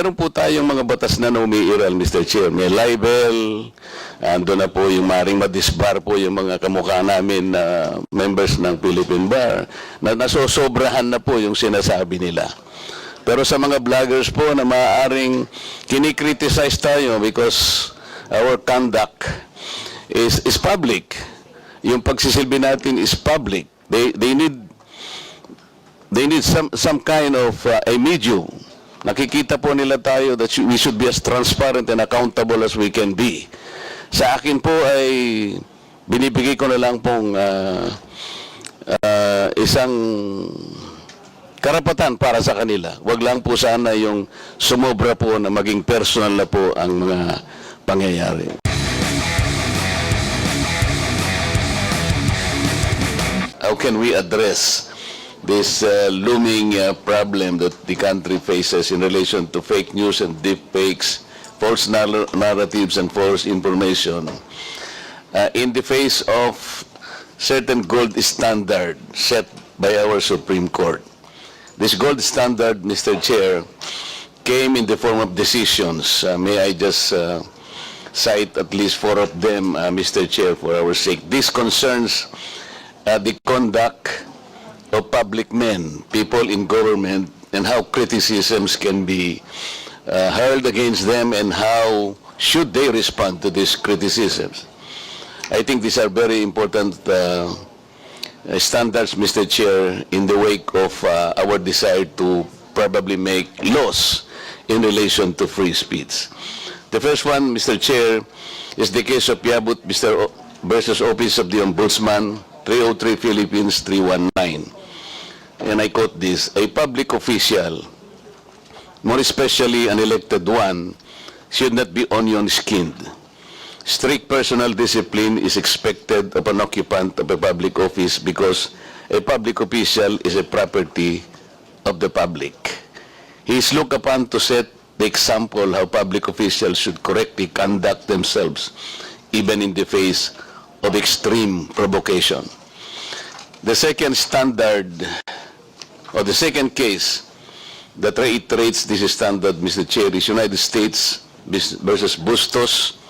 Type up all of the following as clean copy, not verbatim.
meron po tayong mga batas na umiiral, Mr. Chair. May libel, ando na po yung maring madisbar po yung mga kamukha namin na members ng Philippine Bar, na nasosobrahan na po yung sinasabi nila. Pero sa mga vloggers po na maaaring kinikriticize tayo because our conduct is public. Yung pagsisilbi natin is public. They need some kind of a medium. Nakikita po nila tayo that we should be as transparent and accountable as we can be. Sa akin po ay binibigay ko na lang pong isang karapatan para sa kanila. Wag lang po sana yung sumobra po na maging personal na po ang mga pangyayari. How can we address this looming problem that the country faces in relation to fake news and deep fakes, false narratives and false information in the face of certain gold standard set by our Supreme Court? This gold standard, Mr. Chair, came in the form of decisions. May I just cite at least 4 of them, Mr. Chair, for our sake. This concerns the conduct of public men, people in government, and how criticisms can be hurled against them and how should they respond to these criticisms. I think these are very important standards, Mr. Chair, in the wake of our desire to probably make laws in relation to free speech. The first one, Mr. Chair, is the case of Yabut versus Office of the Ombudsman, 303 Philippines 319. And I quote this: a public official, more especially an elected one, should not be onion-skinned. Strict personal discipline is expected of an occupant of a public office because a public official is a property of the public. He is looked upon to set the example how public officials should correctly conduct themselves, even in the face of extreme provocation. The second standard, or the second case that reiterates this standard, Mr. Chair, is United States versus Bustos,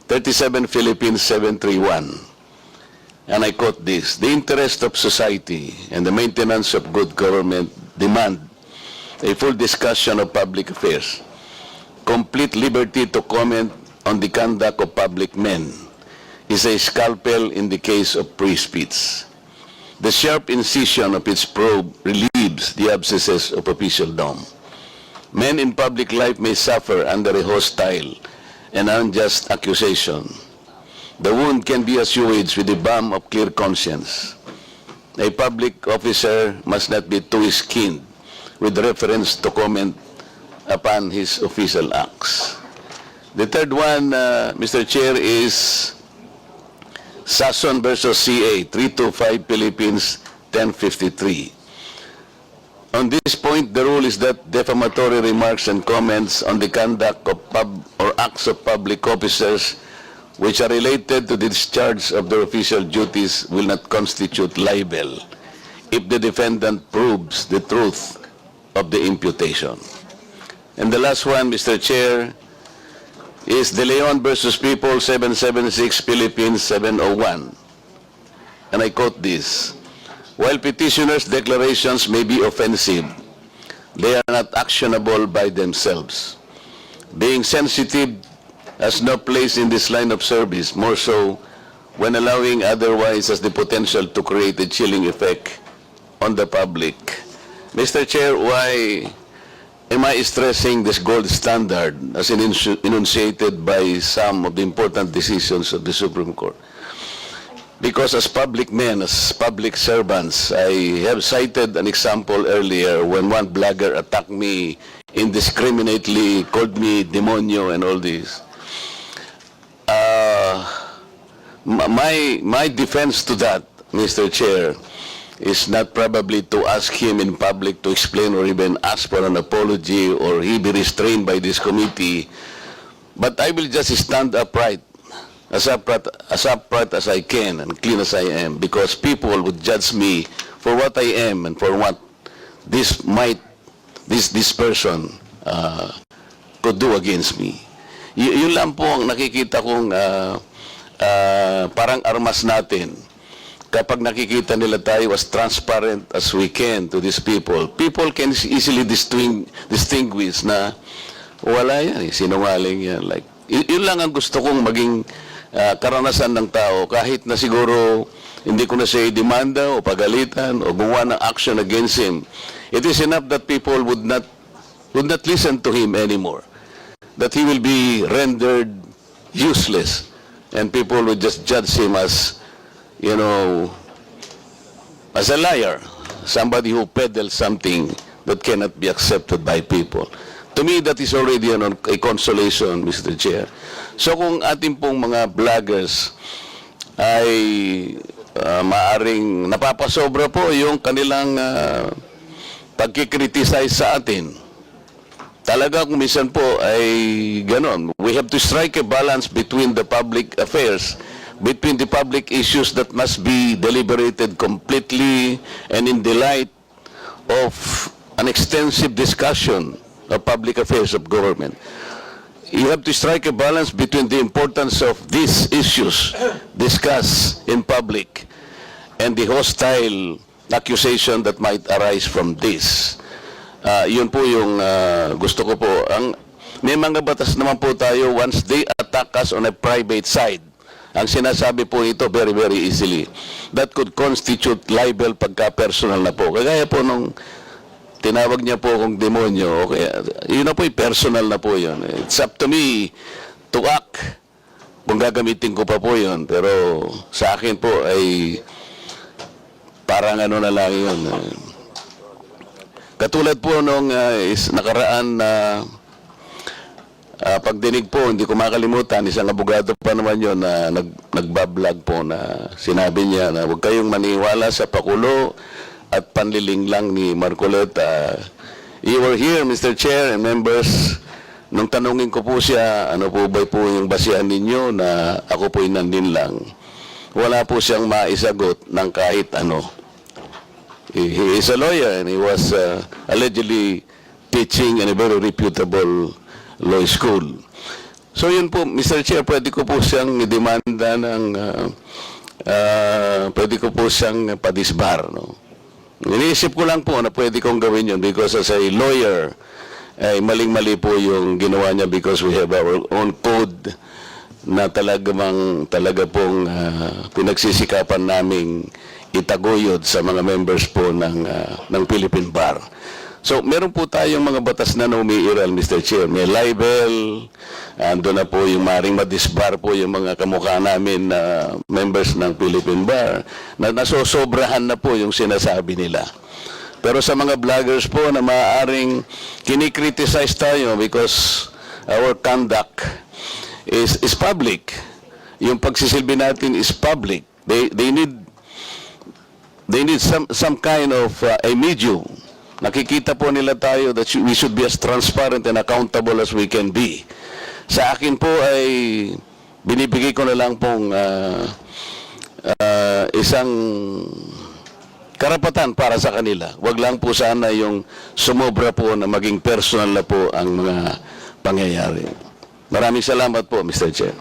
37 Philippines 731. And I quote this: the interest of society and the maintenance of good government demand a full discussion of public affairs, complete liberty to comment on the conduct of public men is a scalpel in the case of free speech. The sharp incision of its probe relieves the abscesses of officialdom. Men in public life may suffer under a hostile and unjust accusation. The wound can be assuaged with the balm of clear conscience. A public officer must not be too-skinned with reference to comment upon his official acts. The third one, Mr. Chair, is Sason versus CA, 325 Philippines 1053. On this point, the rule is that defamatory remarks and comments on the conduct of acts of public officers which are related to the discharge of their official duties will not constitute libel if the defendant proves the truth of the imputation. And the last one, Mr. Chair, is De Leon versus People 776 Philippines 701. And I quote this: while petitioners' declarations may be offensive, they are not actionable by themselves. Being sensitive has no place in this line of service, more so when allowing otherwise has the potential to create a chilling effect on the public. Mr. Chair, why am I stressing this gold standard as enunciated by some of the important decisions of the Supreme Court? Because as public men, as public servants, I have cited an example earlier when one blogger attacked me indiscriminately, called me demonyo and all this. My defense to that, Mr. Chair, is not probably to ask him in public to explain or even ask for an apology or he be restrained by this committee, but I will just stand upright, as upright as I can and clean as I am, because people would judge me for what I am and for what this person do against me. Yun lang po ang nakikita kong parang armas natin. Kapag nakikita nila tayo as transparent as we can to these people, people can easily distinguish na wala yan, sinungaling yan. Like, yun lang ang gusto kong maging karanasan ng tao, kahit na siguro hindi ko na siya demanda o pagalitan o gumawa ng action against him. It is enough that people would not listen to him anymore. That he will be rendered useless and people would just judge him as, you know, as a liar, somebody who peddles something that cannot be accepted by people. To me, that is already a consolation, Mr. Chair. So kung ating pong mga vloggers ay maaring napapasobra po yung kanilang pagkikriticize sa atin, talaga kung minsan po ay ganon. We have to strike a balance between the public affairs, between the public issues that must be deliberated completely and in the light of an extensive discussion of public affairs of government. You have to strike a balance between the importance of these issues discussed in public and the hostile accusation that might arise from this. Yun po yung gusto ko po. May mga batas naman po tayo once they attack us on a private side. Ang sinasabi po ito very, very easily. That could constitute libel pagka-personal na po. Kagaya po nung tinawag niya po akong demonyo, okay, yun na po yung personal na po yun. It's up to me to act kung gagamitin ko pa po yun. Pero sa akin po ay parang ano na lang yun. Katulad po nung nakaraan na pagdinig po, hindi ko makalimutan, isang abogado pa naman yun na nagbablog po na sinabi niya na huwag kayong maniwala sa pakulo at panliling lang ni Marcoleta. You were here, Mr. Chair and members, nung tanungin ko po siya, ano po ba po yung basihan ninyo na ako po'y nandin lang. Wala po siyang maisagot ng kahit ano. He is a lawyer and he was allegedly teaching in a very reputable law school. So yun po, Mr. Chair, pwede ko po siyang demanda ng, pwede ko po siyang padisbar, no? Iniisip ko lang po na pwede kong gawin yun because as a lawyer, ay maling-mali po yung ginawa niya because we have our own code na talaga pong pinagsisikapan naming itaguyod sa mga members po ng Philippine Bar. So, meron po tayong mga batas na umiiral, Mr. Chair. May libel, ando na po yung maring madisbar po yung mga kamukha namin na members ng Philippine Bar, na nasosobrahan na po yung sinasabi nila. Pero sa mga vloggers po na maaaring kinikriticize tayo because our conduct is public. Yung pagsisilbi natin is public. They need some kind of a medium. Nakikita po nila tayo that we should be as transparent and accountable as we can be. Sa akin po ay binibigay ko na lang pong isang karapatan para sa kanila. Wag lang po sana yung sumobra po na maging personal na po ang mga pangyayari. Maraming salamat po, Mr. Chair.